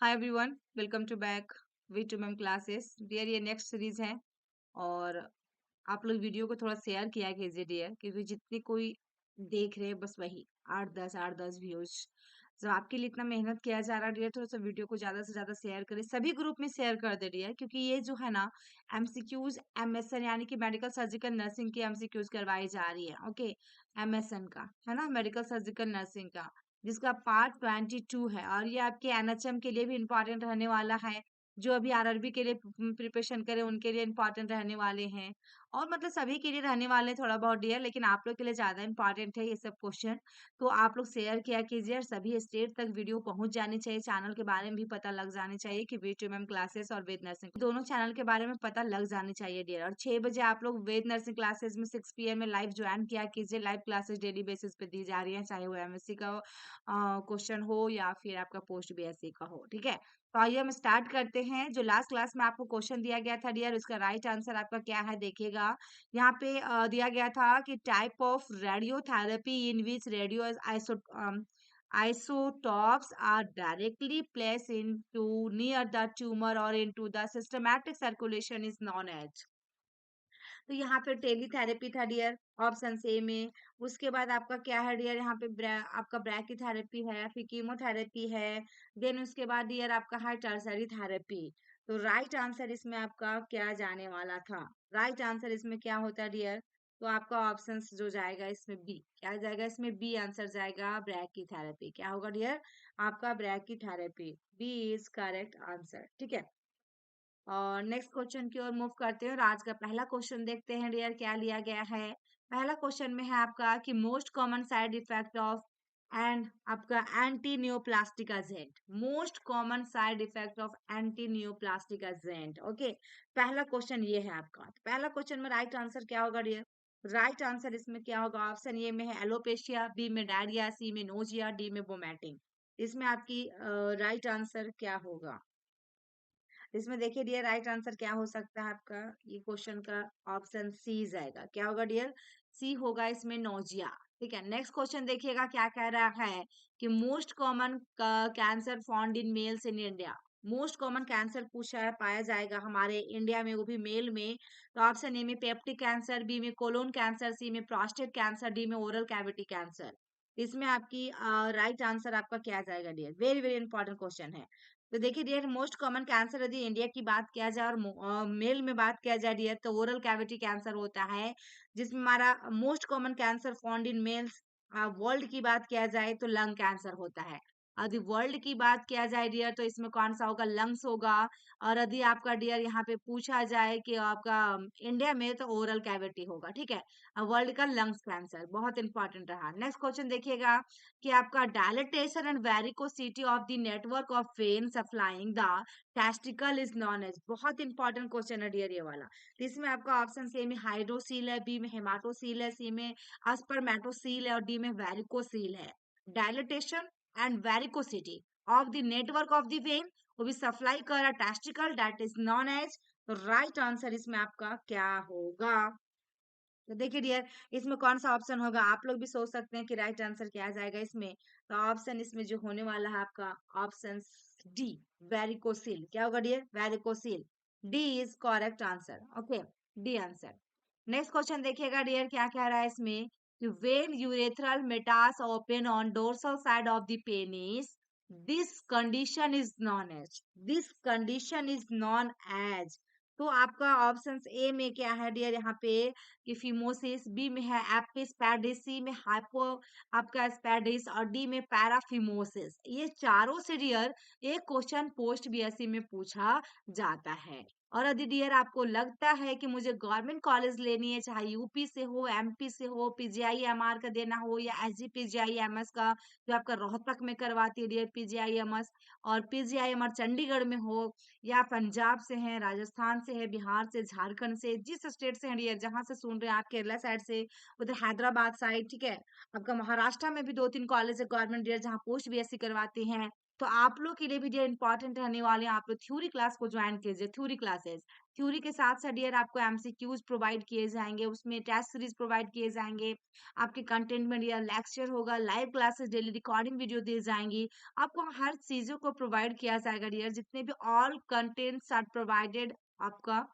Hi everyone, welcome to back we two ma'am classes dear. ये next series है और आप लोग वीडियो को थोड़ा शेयर किया कीजिए डियर, क्योंकि जितने कोई देख रहे हैं बस वही 8-10 व्यूज। जब आपके लिए इतना मेहनत किया जा रहा है डियर, थोड़ा सा वीडियो को ज्यादा से ज्यादा शेयर करें, सभी ग्रुप में शेयर कर दे डियर, क्योंकि ये जो है ना एमसीक्यूज एमएसएन यानी कि मेडिकल सर्जिकल नर्सिंग की एमसीक्यूज करवाई जा रही है। ओके, एमएसएन का है ना, मेडिकल सर्जिकल नर्सिंग का, जिसका पार्ट 22 है और ये आपके एनएचएम के लिए भी इम्पोर्टेंट रहने वाला है। जो अभी आरआरबी के लिए प्रिपरेशन करे उनके लिए इम्पोर्टेंट रहने वाले हैं, और मतलब सभी के लिए रहने वाले हैं थोड़ा बहुत डियर, लेकिन आप लोग के लिए ज्यादा इंपॉर्टेंट है ये सब क्वेश्चन। तो आप लोग शेयर किया कीजिए और सभी स्टेट तक वीडियो पहुंच जानी चाहिए। चैनल के बारे में भी पता लग जानी चाहिए कि वेद मैम क्लासेस और वेद नर्सिंग दोनों चैनल के बारे में पता लग जानी चाहिए डियर। और 6 बजे आप लोग वेद नर्सिंग क्लासेस में 6 PM में लाइव ज्वाइन किया कीजिए। लाइव क्लासेस डेली बेसिस पे दी जा रही है, चाहे वो एमएससी का क्वेश्चन हो या फिर आपका पोस्ट बीएससी का हो। ठीक है, तो आइए हम स्टार्ट करते हैं। जो लास्ट क्लास में आपको क्वेश्चन दिया गया था डियर, उसका राइट आंसर आपका क्या है देखिएगा। यहाँ पे दिया गया था कि type of radiotherapy in which radio isotopes are directly placed into near the tumor or into the systematic circulation is known as। तो यहाँ पे टेलीथेरेपी था डियर, ऑप्शन ए में। उसके बाद आपका क्या है डियर, यहाँ पे आपका ब्रैकीथेरेपी है, फिर कीमोथेरेपी है। देन उसके बाद डियर आपका है टर्सरी थेरेपी। तो राइट आंसर इसमें आपका क्या जाने वाला था? राइट आंसर इसमें क्या होता है डियर? तो आपका ऑप्शन जो जाएगा इसमें बी, क्या जाएगा इसमें? बी आंसर जाएगा, ब्रैकीथेरेपी। क्या होगा डियर? आपका brachytherapy. B is correct answer. ठीक है, और नेक्स्ट क्वेश्चन की ओर मूव करते हैं और आज का पहला क्वेश्चन देखते हैं डियर क्या लिया गया है। पहला क्वेश्चन में है आपका कि most common side effect of and आपका anti neoplastic agent. Most common side effect of anti neoplastic agent. Okay, पहला क्वेश्चन ये है आपका। तो पहला क्वेश्चन में राइट आंसर क्या होगा डियर? राइट आंसर इसमें क्या होगा? ऑप्शन ए में है एलोपेशिया, बी में डायरिया, सी में नोजिया, डी में वोमिटिंग। इसमें आपकी राइट आंसर क्या होगा? इसमें देखिए डियर, राइट आंसर क्या हो सकता है आपका? ये क्वेश्चन का ऑप्शन सी जाएगा। क्या होगा डियर? सी होगा इसमें नोजिया। ठीक है, नेक्स्ट क्वेश्चन देखिएगा क्या कह रहा है कि most common cancer found in males in India. Most common cancer पूछा है, पाया जाएगा हमारे इंडिया में, वो भी मेल में। तो ऑप्शन ए में पेप्टिक कैंसर, बी में कोलोन कैंसर, सी में प्रोस्टेट कैंसर, डी में ओरल कैविटी कैंसर। इसमें आपकी राइट आंसर आपका क्या जाएगा dear? Very very important question है। तो देखिए डियर, मोस्ट कॉमन कैंसर यदि इंडिया की बात किया जाए और मेल में बात किया जाए डियर, तो ओरल कैविटी कैंसर होता है, जिसमें हमारा most common cancer found in males. World की बात किया जाए तो लंग कैंसर होता है। यदि वर्ल्ड की बात किया जाए डियर, तो इसमें कौन सा होगा? लंग्स होगा। और यदि आपका डियर यहाँ पे पूछा जाए कि आपका इंडिया में, तो ओरल कैविटी होगा। ठीक है, वर्ल्ड का लंग्स कैंसर बहुत इंपॉर्टेंट रहा। नेक्स्ट क्वेश्चन देखिएगा कि आपका dilatation and varicosity of the network of vein supplying the testicle is known as. बहुत इंपॉर्टेंट क्वेश्चन है डियर ये वाला। तो इसमें आपका ऑप्शन ए में हाइड्रोसील है, बी में हेमाटोसील है, सी में अस्पर्मेटोसील है और डी में वेरिकोसील है। Dilatation and varicosity of the network of the vein वो भी सप्लाई कर रहा testicle, that is known as. तो राइट आंसर इसमें आपका क्या होगा? तो देखिए डियर, इसमें कौन सा ऑप्शन होगा? आप लोग भी सोच सकते हैं कि राइट आंसर क्या आ जाएगा इसमें। तो ऑप्शन इसमें जो होने वाला है आपका ऑप्शन डी, वेरिकोसिल। क्या होगा dear? Varicocele. D is correct answer. Okay, D answer. Next question देखिएगा डियर क्या कह रहा है इसमें कि when urethral meatus open on dorsal side of the penis, this condition is known as. This condition is known as. तो आपका option A में क्या है डियर यहाँ पे कि फिमोसिस, बी में है एपिस्पैडिस, सी में हाइपो आपका स्पैडिस और डी में पैराफिमोसिस। ये चारों से डियर एक क्वेश्चन पोस्ट बीएससी में पूछा जाता है। और यदि डियर आपको लगता है कि मुझे गवर्नमेंट कॉलेज लेनी है, चाहे यूपी से हो, एमपी से हो, पीजीआईएमआर का देना हो या एसजीपीजीआईएमएस का जो आपका रोहतक में करवाती है डियर पीजीआईएमएस, और पीजीआईएमआर चंडीगढ़ में हो, या पंजाब से हैं, राजस्थान से है, बिहार से, झारखंड से, जिस स्टेट से हैं डियर, जहां से सुन रहे हैं आप, केरला साइड से, उधर हैदराबाद साइड। ठीक है, आपका महाराष्ट्र में भी 2-3 कॉलेज है गवर्नमेंट डियर जहाँ पोस्ट बीएससी करवाते हैं। तो आप लोग के लिए भी डियर इंपॉर्टेंट रहने वाले हैं, आप लोग थ्योरी क्लास को ज्वाइन कीजिए, थ्योरी क्लासेस। थ्योरी के साथ साथ डियर आपको एमसीक्यूज प्रोवाइड किए जाएंगे, उसमें टेस्ट सीरीज प्रोवाइड किए जाएंगे, आपके कंटेंट में डियर लेक्चर होगा, live classes, daily recording video दी जाएंगी, आपको हर चीजों को प्रोवाइड किया जाएगा डियर, जितने भी ऑल कंटेंट्स आर प्रोवाइडेड आपका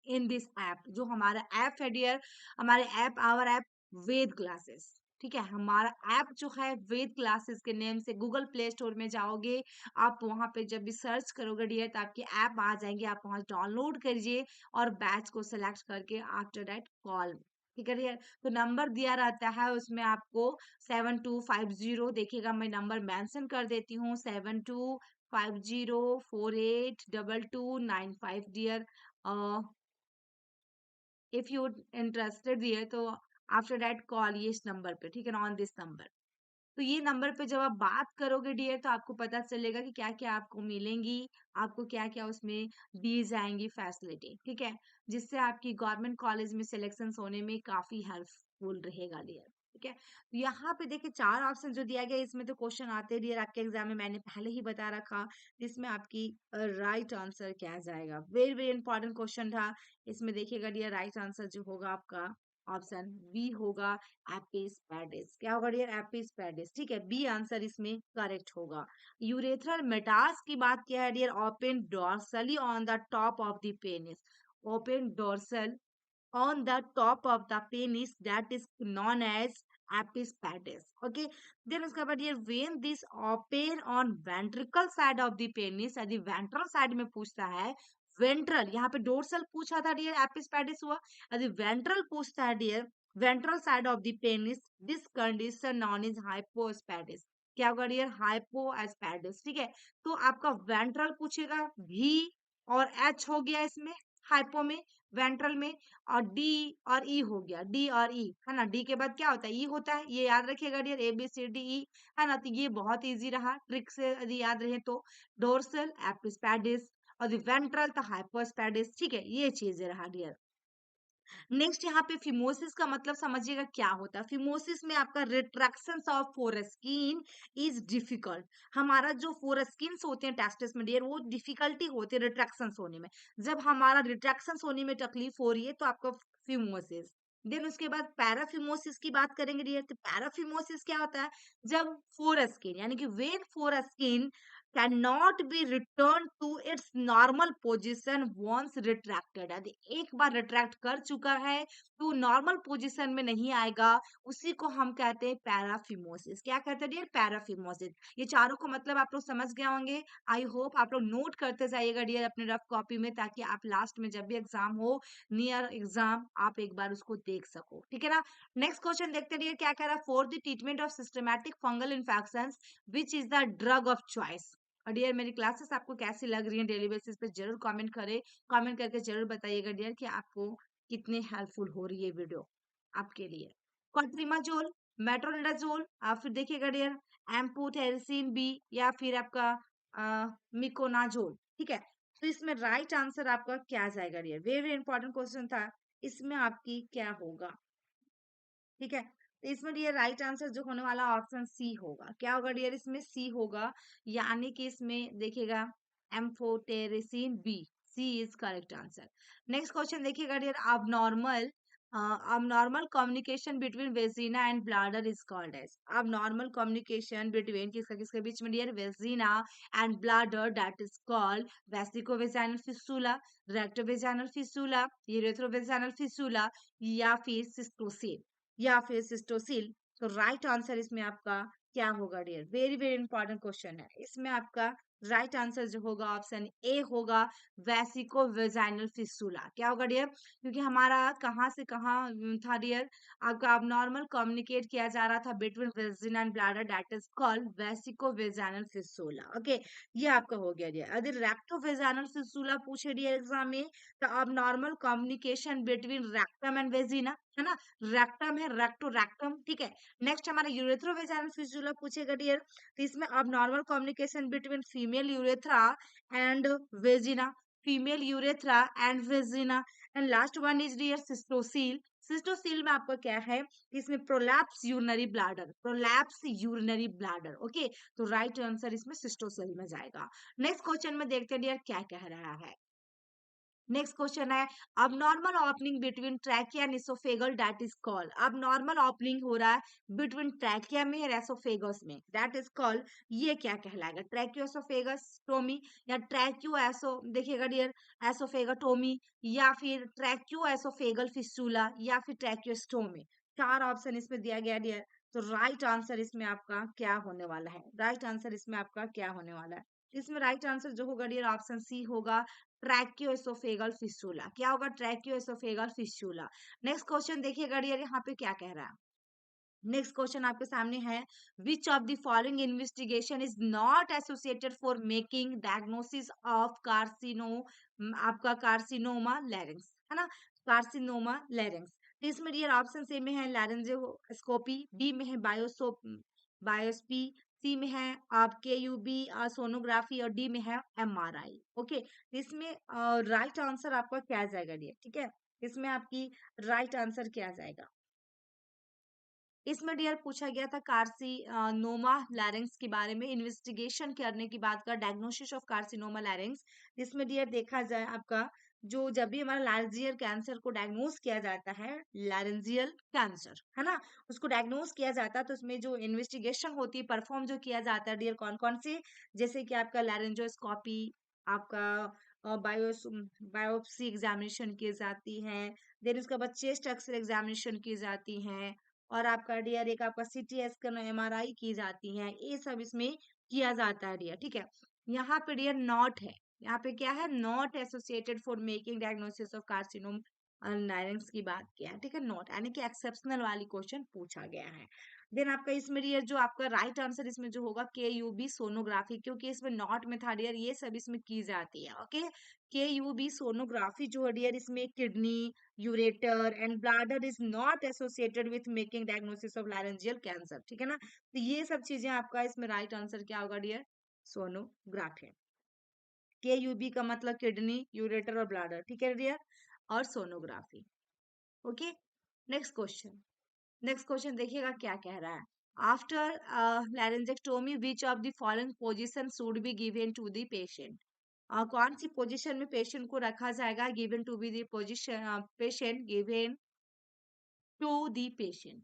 इन दिस ऐप। जो हमारा ऐप है डियर, हमारे app our app Ved classes, ठीक है, हमारा ऐप जो है वेद क्लासेस के नेम से गूगल प्ले स्टोर में जाओगे, आप वहां पे जब भी सर्च करोगे डियर तो आपके ऐप आ जाएंगे, आप वहां डाउनलोड करिए और बैच को सिलेक्ट करके आफ्टर दैट कॉल, ठीक है डियर। तो नंबर दिया रहता है उसमें आपको 7250, देखिएगा मैं नंबर मेंशन कर देती हूँ, 7250482295 डियर। इफ यू इंटरेस्टेड दिए तो आफ्टर दैट कॉल ये इस नंबर पे, ठीक है ना, ऑन दिस नंबर। तो ये नंबर पे जब आप बात करोगे डियर तो आपको पता चलेगा कि क्या क्या आपको मिलेंगी, आपको क्या क्या उसमें दी जाएंगी फैसिलिटी, ठीक है, जिससे आपकी गवर्नमेंट कॉलेज में सिलेक्शन होने में काफी हेल्पफुल रहेगा डियर, ठीक है। तो यहाँ पे देखिए 4 ऑप्शन जो दिया गया है, इसमें तो क्वेश्चन आते हैं डियर आपके एग्जाम में, मैंने पहले ही बता रखा, इसमें आपकी राइट आंसर क्या जाएगा, वेरी वेरी इंपॉर्टेंट क्वेश्चन था। इसमें देखिएगा डियर राइट आंसर जो होगा आपका ऑप्शन बी होगा, एपिस पेडिस। क्या होगा डियर, एपिस पेडिस, ठीक है, बी आंसर इसमें करेक्ट होगा। यूरेथ्रल मेटास की बात किया है dear, open dorsally on the top of the penis, open dorsal on the top of the penis, that is known as epispadias. Okay, then उसके बाद ये when this open on ventricle side of the penis, यदि ventral side में पूछता है, ventral, यहाँ पे dorsal पूछा था डियर, एपिस्पैडिस हुआ, यदि वेंट्रल पूछता है dear, ventral side of the penis, this condition known is hypospadias. क्या होगा डियर, हाइपोएस्पैडिस, ठीक है। तो आपका वेंट्रल पूछेगा, भी और एच हो गया इसमें हाइपो में, वेंट्रल में, और डी और ई हो गया, डी और ई, है ना, डी के बाद क्या होता है, ई होता है, ये याद रखिएगा dear, A B C D E, है ना। तो ये बहुत इजी रहा, ट्रिक से यदि याद रहे तो, डोर्सल एपिस्पैडिस और वेंट्रल तो हाइपोस्पैडिस, ठीक है, ये चीजें रहा डियर। नेक्स्ट यहाँ पे फिमोसिस का मतलब समझिएगा क्या होता है। फिमोसिस में आपका retraction of foreskin is difficult, हमारा जो फोरस्किन्स होते हैं टेस्टिस में डियर, वो डिफिकल्टी होती है रिट्रैक्शन होने में, जब हमारा रिट्रैक्शन होने में तकलीफ हो रही है तो आपका फिमोसिस। देन उसके बाद पैराफिमोसिस की बात करेंगे डियर, तो पैराफिमोसिस क्या होता है, जब फोरस्किन यानी कि when foreskin cannot be returned to its normal position once retracted, यदि एक बार रिट्रैक्ट कर चुका है तो नॉर्मल पोजीशन में नहीं आएगा, उसी को हम कहते हैं पैराफिमोसिस। क्या कहते हैं डियर, पैराफिमोसिस। ये चारों को मतलब आप लोग समझ गए होंगे, आई होप आप लोग नोट करते जाइएगा डियर अपने रफ कॉपी में, ताकि आप लास्ट में जब भी एग्जाम हो, नियर एग्जाम, आप एक बार उसको देख सको, ठीक है ना। नेक्स्ट क्वेश्चन देखते हैं डियर, क्या कह रहा है, for the treatment of systematic fungal infection which is the drug of choice. और डियर मेरी क्लासेस आपको कैसी लग रही है डेली बेसिस पे जरूर कमेंट करें, कमेंट करके जरूर बताइएगा डियर कि आपको कितने हेल्पफुल हो रही है वीडियो आपके लिए। कॉट्रिमाजोल, मेट्रोनिडाजोल, आप फिर देखिएगा डियर एम्पोटेरिसिन बी, या फिर आपका मिकोनाजोल, ठीक है। तो इसमें राइट आंसर आपका क्या जाएगा dear, very very important question था, इसमें आपकी क्या होगा, ठीक है। तो इसमें डियर राइट आंसर जो होने वाला ऑप्शन सी होगा। क्या होगा डियर, इसमें सी होगा, यानी कि इसमें देखिएगा amphotericin B, C is correct answer. Next question देखिएगा dear, abnormal communication between vagina and bladder is called as, abnormal communication between किसका किसके बीच में dear, vagina and bladder, that is called vesicovaginal fistula, rectovaginal fistula, urethrovaginal fistula, या फिर सिस्टोसिल, या फिर सिस्टोसिल। तो right answer इसमें आपका क्या होगा dear, very very important question है, इसमें आपका राइट आंसर जो होगा ऑप्शन ए होगा, वेसिको वेजाइनल फिस्टूला। क्या होगा डियर, क्योंकि हमारा कहाँ से कहाँ था डियर, आपका अब नॉर्मल कम्युनिकेट किया जा रहा था between vagina and bladder, that is called vesico vaginal fistula. Okay, ये आपका हो गया डियर। अगर रेक्टो वेजाइनल फिस्टूला पूछे डियर एग्जाम में, तो अब normal communication between rectum and vagina, है ना, रेक्टम है, रेक्टो रेक्टम, ठीक है। नेक्स्ट हमारा यूरेथ्रोवेजाइनल फिस्टूला पूछेगा डियर, तो इसमें अब normal communication between female urethra and vagina, female urethra and vagina, and last one is dear cystocele, cystocele में आपका क्या है, इसमें prolapse urinary bladder, prolapse urinary bladder. Okay, तो राइट आंसर इसमें सिस्टोसील में जाएगा। नेक्स्ट क्वेश्चन में देखते हैं डियर क्या कह रहा है। नेक्स्ट क्वेश्चन है, अब normal opening between trachea and oesophageal that is called. अब नॉर्मल ओपनिंग हो रहा है बिटवीन ट्रैकिया में और एसोफेगस में, दैट इज कॉल्ड, ये क्या कहलाएगा, ट्रैकियोसोफेगस टोमी या ट्रैक्यू एसो, देखिएगा डियर, एसोफेगाटोमी या फिर ट्रैक्यू एसोफेगल फिस्टूला या फिर ट्रैक्योस्टोमी। चार ऑप्शन इसमें दिया गया डियर। तो राइट आंसर इसमें आपका क्या होने वाला है, राइट आंसर इसमें आपका क्या होने वाला है, इसमें राइट आंसर जो होगा डियर ऑप्शन सी होगा, ट्रैक्योएसोफेगल फिस्टूला। क्या होगा, ट्रैक्योएसोफेगल फिस्टूला। नेक्स्ट क्वेश्चन देखिएगा डियर यहाँ पे क्या कह रहा है। नेक्स्ट क्वेश्चन आपके सामने है, which of the following investigation is not associated for making diagnosis of कार्सिनो, आपका कार्सिनोमा लैरिंग्स, है ना, कार्सिनोमा लैरिंग्स। तो इसमें डियर ऑप्शन ए में है लैरिंजियोस्कोपी, बी में है बायोस्पी, सी में है आपके यूबी सोनोग्राफी और डी में है एमआरआई। ओके, इसमें राइट आंसर आपका क्या जाएगा डियर, ठीक है, इसमें आपकी राइट आंसर क्या जाएगा। इसमें डियर पूछा गया था कार्सिनोमा लैरिंग्स के बारे में, इन्वेस्टिगेशन करने की बात का, डायग्नोसिस ऑफ कार्सिनोमा लैरिंग्स। इसमें डियर देखा जाए आपका, जो जब भी हमारा लार्जियल कैंसर को डायग्नोस किया जाता है, लारेंजियल कैंसर है ना, उसको डायग्नोस किया जाता है, तो उसमें जो इन्वेस्टिगेशन होती है, परफॉर्म जो किया जाता है डियर, कौन कौन से, जैसे कि आपका लैरेंजोस्कोपी, आपका बायोप्सी एग्जामिनेशन की जाती है, देन उसके बाद चेस्ट एक्सरे एग्जामिनेशन की जाती है, और आपका डियर एक आपका सीटी स्कैन एमआरआई की जाती है, ये सब इसमें किया जाता है डियर, ठीक है। यहाँ पे डियर नॉट है, यहाँ पे क्या है, not associated for making diagnosis of carcinoma larynx की बात किया है, ठीक है, नॉट यानी कि एक्सेप्शनल वाली क्वेश्चन पूछा गया है। देन आपका इसमें डियर जो आपका राइट आंसर इसमें जो होगा के यूबी सोनोग्राफी, क्योंकि इसमें नॉट में था डियर, ये सब इसमें की जाती है। ओके, के यूबी सोनोग्राफी जो है डियर, इसमें kidney, ureter and bladder is not associated with making diagnosis of laryngeal cancer, ठीक है ना। तो ये सब चीजें आपका इसमें राइट आंसर क्या होगा डियर, सोनोग्राफी। के यूबी का मतलब किडनी, यूरेटर और ब्लाडर, ठीक है डियर, और sonography. Okay, next question, next question देखिएगा क्या कह रहा है। After larynxectomy which of the following position should be given to the patient, कौन सी पोजीशन में पेशेंट को रखा जाएगा, given to be the position, patient given to the patient,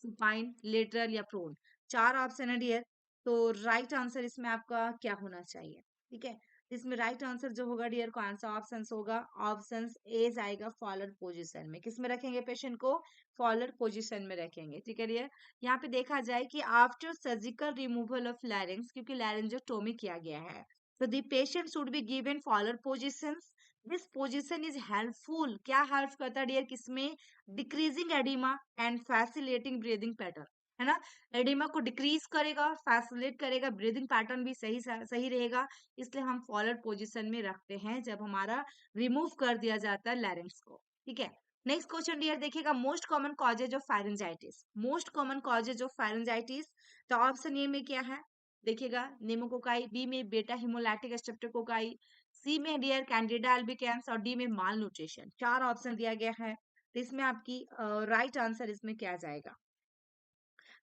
supine, lateral या प्रोन। चार ऑप्शन है डियर, तो राइट आंसर इसमें आपका क्या होना चाहिए, ठीक है, इसमें राइट आंसर जो होगा डियर, कौन सा ऑप्शन होगा, ऑप्शन ए जाएगा फॉलोड पोजीशन में, किस में रखेंगे पेशेंट को, फॉलोड पोजीशन में रखेंगे, ठीक है डियर। यहाँ पे देखा जाए कि after surgical removal of larynx, क्योंकि लैरिंजोटोमी किया गया है, तो the patient should be given Fowler's positions, this position is helpful, क्या हेल्प करता है डियर, किसमें, decreasing oedema and facilitating breathing pattern, है ना, एडिमा को डिक्रीज करेगा, फैसिलेट करेगा, ब्रीदिंग पैटर्न भी सही सही रहेगा, इसलिए हम फॉलोड पोजीशन में रखते हैं जब हमारा रिमूव कर दिया जाता है लैरिंग्स को, ठीक है। नेक्स्ट क्वेश्चन डियर देखिएगा, most common causes of pharyngitis, most common causes of pharyngitis, तो ऑप्शन ए में क्या है, देखिएगा निमोकोकाई, बी में बेटा हिमोलैटिक स्ट्रेप्टोकोकाई, सी में डियर कैंडिडा अल्बिकेन्स और डी में माल न्यूट्रिशन। चार ऑप्शन दिया गया है, तो इसमें आपकी राइट आंसर इसमें क्या जाएगा,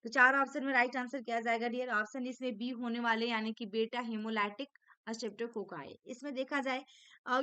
तो चार ऑप्शन में राइट आंसर क्या जाएगा डियर, ऑप्शन इसमें बी होने वाले, यानी कि बेटा हिमोलैटिक स्ट्रेप्टोकोकाई। इसमें देखा जाए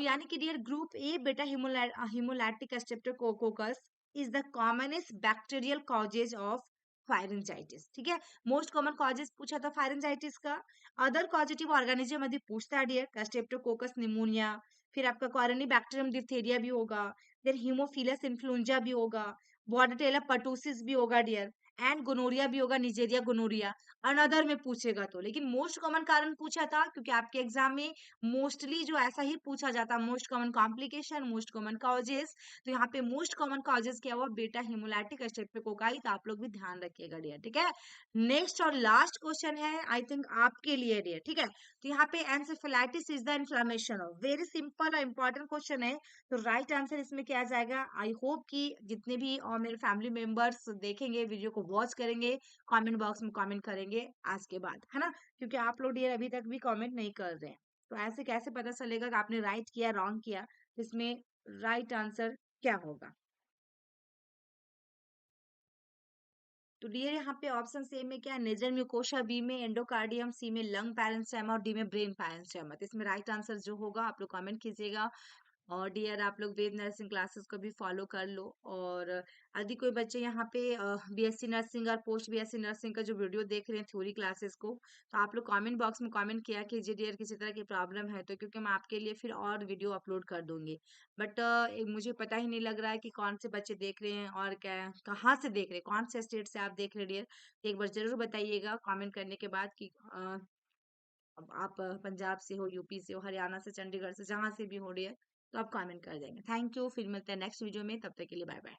यानी कि dear group A beta haemolytic streptococcus is the commonest bacterial causes of pharyngitis, ठीक है, मोस्ट कॉमन कॉजेज पूछा था फायरेंजाइटिस का। अदर कॉजेटिव ऑर्गेनिज्म यदि पूछता है डियर, स्ट्रेप्टोकोकस निमोनिया, फिर आपका कॉलोनी बैक्टीरियम डिप्थेरिया भी होगा, फिर हीमोफिलस इन्फ्लुएंजा भी होगा, बॉर्डेटेला पर्टुसिस भी होगा डियर, एंड गोनोरिया भी होगा, निजेरिया गोनोरिया, अनदर में पूछेगा तो। लेकिन मोस्ट कॉमन कारण पूछा था, क्योंकि आपके एग्जाम में मोस्टली जो ऐसा ही पूछा जाता है, most common complication, most common causes, तो यहाँ पे मोस्ट कॉमन कॉजेस क्या हुआ, बेटा हिमोलैटिक स्ट्रेप्टोकोकाई, तो आप लोग भी ध्यान रखिएगा डियर, ठीक है। नेक्स्ट और लास्ट क्वेश्चन है आई थिंक आपके लिए डियर, ठीक है, तो यहाँ पे encephalitis is the inflammation of, very simple और इंपॉर्टेंट क्वेश्चन है, तो राइट आंसर इसमें क्या जाएगा। आई होप कि जितने भी और मेरे फैमिली मेंबर्स देखेंगे वीडियो को, वॉच करेंगे, कमेंट बॉक्स में कमेंट करेंगे आज के बाद, है ना, क्योंकि आप लोग ये अभी तक भी कमेंट नहीं कर रहे हैं, तो ऐसे कैसे पता चलेगा कि आपने राइट किया रॉन्ग किया, तो इसमें राइट आंसर क्या होगा। तो डियर यहाँ पे ऑप्शन सी में क्या है, नेजर म्यूकोसा, बी में एंडोकार्डियम, सी में लंग पैरेंस्टेमा और डी में ब्रेन पैरेंस्टेमा। तो इसमें राइट आंसर जो होगा आप लोग कमेंट कीजिएगा। और डियर आप लोग वेद नर्सिंग क्लासेस को भी फॉलो कर लो। और यदि कोई बच्चे यहाँ पे बीएससी नर्सिंग और पोस्ट बीएससी नर्सिंग का जो वीडियो देख रहे हैं थ्योरी क्लासेस को, तो आप लोग कमेंट बॉक्स में कमेंट किया कीजिए डियर किसी तरह की प्रॉब्लम है तो, क्योंकि मैं आपके लिए फिर और वीडियो अपलोड कर दूंगी। बट मुझे पता ही नहीं लग रहा है कि कौन से बच्चे देख रहे हैं और क्या कहाँ से देख रहे हैं, कौन से स्टेट से आप देख रहे हैं डियर। एक बार जरूर बताइएगा कमेंट करने के बाद कि अब आप पंजाब से हो, यूपी से हो, हरियाणा से, चंडीगढ़ से, जहां से भी हो रही है तो आप कमेंट कर देंगे। थैंक यू, फिर मिलते हैं नेक्स्ट वीडियो में, तब तक के लिए बाय बाय।